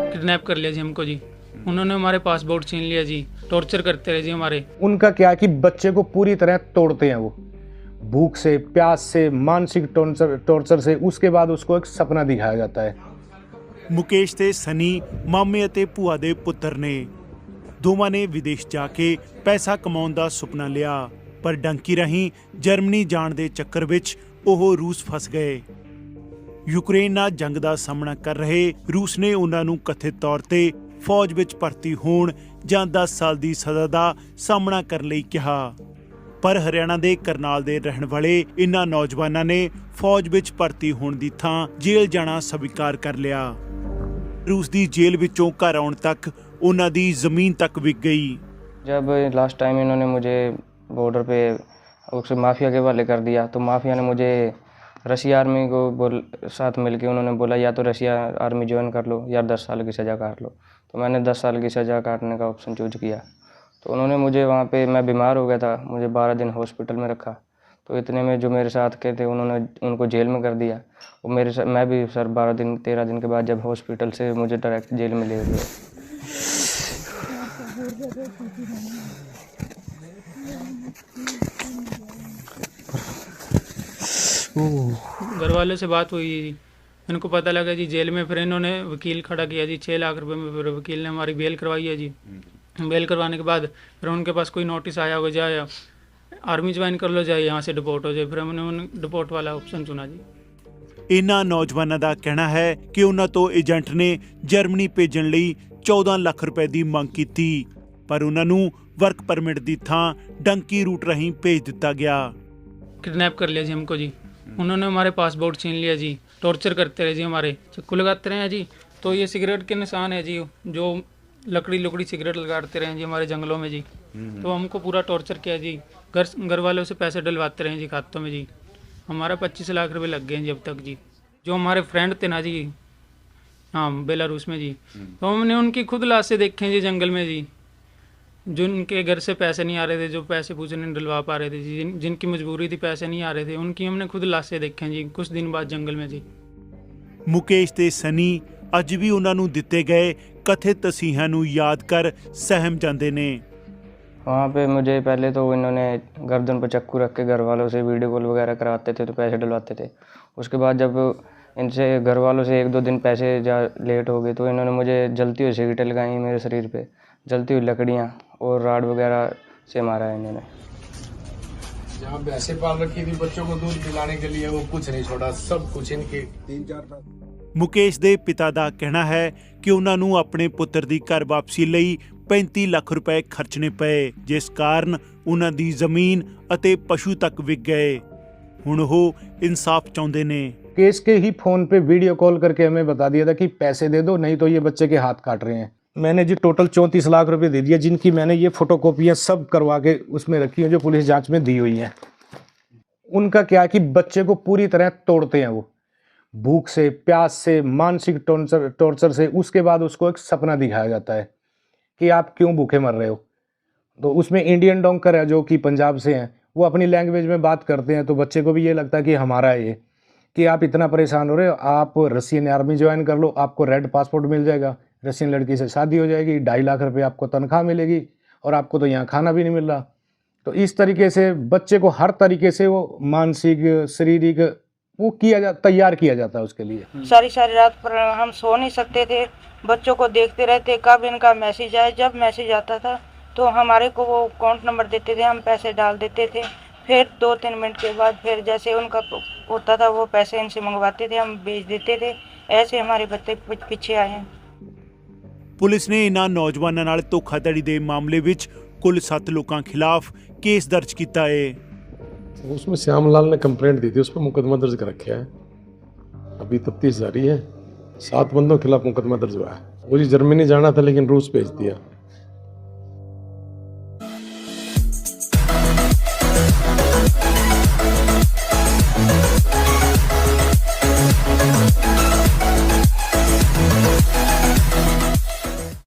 Kidnap कर लिया जी हमको जी। उन्होंने हमारे पासपोर्ट छीन लिया जी, टॉर्चर करते रहे जी हमारे। उनका क्या है कि बच्चे को पूरी तरह तोड़ते हैं वो, भूख से, प्यास से, मानसिक टॉर्चर से। उसके बाद उसको एक सपना दिखाया जाता है। ਮੁਕੇਸ਼ ਤੇ ਸਨੀ ਮਾਮੇ ਅਤੇ ਭੂਆ ਦੇ ਪੁੱਤਰ ਨੇ। ਦੋਵਾਂ ਨੇ ਵਿਦੇਸ਼ ਜਾ ਕੇ ਪੈਸਾ ਕਮਾਉਣ ਦਾ ਸੁਪਨਾ ਲਿਆ, ਪਰ ਡੰਕੀ ਰਾਹੀਂ ਜਰਮਨੀ ਜਾਣ ਦੇ ਚੱਕਰ ਵਿੱਚ ਉਹ ਰੂਸ ਫਸ ਗਏ। ਯੂਕਰੇਨ ਨਾਲ ਜੰਗ ਦਾ ਸਾਹਮਣਾ ਕਰ ਰਹੇ ਰੂਸ ਨੇ ਉਹਨਾਂ ਨੂੰ ਕਥਿਤ ਤੌਰ ਤੇ ਫੌਜ ਵਿੱਚ ਭਰਤੀ ਹੋਣ ਜਾਂ 10 ਸਾਲ ਦੀ ਸਜ਼ਾ ਦਾ ਸਾਹਮਣਾ ਕਰਨ ਲਈ ਕਿਹਾ। ਪਰ ਹਰਿਆਣਾ ਦੇ ਕਰਨਾਲ ਦੇ ਰਹਿਣ ਵਾਲੇ ਇਨ੍ਹਾਂ ਨੌਜਵਾਨਾਂ ਨੇ ਫੌਜ ਵਿੱਚ ਭਰਤੀ ਹੋਣ ਦੀ ਥਾਂ ਜੇਲ੍ਹ ਜਾਣਾ ਸਵੀਕਾਰ ਕਰ ਲਿਆ। रूस की जेल विचों घर आउण तक उन्हां दी जमीन तक विक गई। जब लास्ट टाइम इन्होंने मुझे बॉर्डर पे उस माफिया के हवाले कर दिया, तो माफिया ने मुझे रशिया आर्मी को साथ मिलके उन्होंने बोला या तो रशिया आर्मी ज्वाइन कर लो या 10 साल की सज़ा काट लो। तो मैंने 10 साल की सज़ा काटने का ऑप्शन चूज किया। तो उन्होंने मुझे वहाँ पे, मैं बीमार हो गया था, मुझे 12 दिन हॉस्पिटल में रखा। तो इतने में जो मेरे साथ के थे उन्होंने उनको जेल में कर दिया। और मेरे साथ मैं भी सर 13 दिन के बाद जब हॉस्पिटल से मुझे डायरेक्ट जेल में ले गए। घर वालों से बात हुई जी, इनको पता लगा जी जेल में। फिर इन्होंने वकील खड़ा किया जी, 6 लाख रुपए में। फिर वकील ने हमारी बेल करवाई है जी। बेल करवाने के बाद फिर उनके पास कोई नोटिस आया होगा, जाए आर्मी ज्वाइन कर लो, जाए यहाँ से डिपोर्ट हो जाए। फिर हमने उन डिपोर्ट वाला ऑप्शन चुना जी। इन्हां नौजवानों का कहना है कि उन्हां तो एजेंट ने जर्मनी भेजण लई 14 लाख रुपए की मंग की, पर उन्हां नूं वर्क परमिट की थां डंकी रूट राहीं भेज दिता गया। किडनैप कर लिया जी हमको जी। उन्होंने हमारे पासपोर्ट छीन लिया जी, टॉर्चर करते रहे जी हमारे, चक्कू लगाते रहे हैं जी। तो ये सिगरेट के निशान है जी, जो लकड़ी सिगरेट लगाते रहे जी हमारे जंगलों में जी। तो हमको पूरा टॉर्चर किया जी। घर वालों से पैसे डलवाते रहे जी खातों में जी। हमारा 25 लाख रुपए लग गए जी अब तक जी। जो हमारे फ्रेंड थे ना जी, हाँ, बेलारूस में जी, तो हमने उनकी खुद लाशें देखे जी जंगल में जी। जो उनके घर से पैसे नहीं आ रहे थे, जो पैसे पूछने डलवा पा रहे थे जी, जिनकी मजबूरी थी, पैसे नहीं आ रहे थे, उनकी हमने खुद लाशें देखे जी कुछ दिन बाद जंगल में जी। मुकेश ते सनी अज भी उन्हां नूं दिते गए कथित तसीहां नूं याद कर सहम जांदे ने। वहाँ पे मुझे पहले तो इन्होंने गर्दन पर चक्कू रख के घर वालों से वीडियो कॉल वगैरह करवाते थे, तो पैसे डलवाते थे। उसके बाद जब इनसे घर वालों से 1-2 दिन पैसे लेट हो गए, तो इन्होंने मुझे जलती हुई सिगरेटें लगाई मेरे शरीर पे, जलती हुई लकड़ियाँ और राड वगैरह से मारा है इन्होंने। जहाँ भैंसे पाल रखी थी बच्चों को दूध पिलाने के लिए, वो कुछ नहीं छोड़ा, सब कुछ इनके 3-4। मुकेश दे पिता का कहना है कि उन्हां नूं अपने पुत्र की घर वापसी लई 35 लाख रुपए खर्चने पे, जिस कारण उन्हां दी जमीन अते पशु तक विक गए। हुण ओह इंसाफ चाहुंदे ने। केस के ही फोन पे वीडियो कॉल करके हमें बता दिया था कि पैसे दे दो, नहीं तो ये बच्चे के हाथ काट रहे हैं। मैंने जी टोटल 34 लाख रुपए दे दिया, जिनकी मैंने ये फोटोकॉपियाँ सब करवा के उसमें रखी हैं, जो पुलिस जांच में दी हुई हैं। उनका क्या है कि बच्चे को पूरी तरह तोड़ते हैं वो, भूख से, प्यास से, मानसिक टॉर्चर से। उसके बाद उसको एक सपना दिखाया जाता है कि आप क्यों भूखे मर रहे हो। तो उसमें इंडियन डोंकर है जो कि पंजाब से हैं, वो अपनी लैंग्वेज में बात करते हैं। तो बच्चे को भी ये लगता है कि हमारा है ये, कि आप इतना परेशान हो रहे हो, आप रशियन आर्मी ज्वाइन कर लो, आपको रेड पासपोर्ट मिल जाएगा, रशियन लड़की से शादी हो जाएगी, 2.5 लाख रुपये आपको तनख्वाह मिलेगी, और आपको तो यहाँ खाना भी नहीं मिल रहा। तो इस तरीके से बच्चे को हर तरीके से वो मानसिक, शारीरिक वो तैयार किया जाता है उसके लिए। सारी रात पर हम सो नहीं सकते थे, बच्चों को देखते रहते कब इनका मैसेज आए। जब मैसेज आता था तो हमारे को वो अकाउंट नंबर देते थे, हम पैसे डाल देते थे। फिर 2-3 मिनट के बाद फिर जैसे उनका होता था वो पैसे इनसे मंगवाते थे, हम भेज देते थे। ऐसे हमारे बच्चे पीछे आए हैं। पुलिस ने इन्हां नौजवानों नाल धोखाधड़ी के मामले विच कुल 7 लोगों खिलाफ केस दर्ज किया है। उसमें श्यामलाल ने कंप्लेंट दी थी, उस पर मुकदमा दर्ज कर रखा है। अभी तफ्तीश जारी है। 7 बंदों के खिलाफ मुकदमा दर्ज हुआ है। वो जी जर्मनी जाना था लेकिन रूस भेज दिया।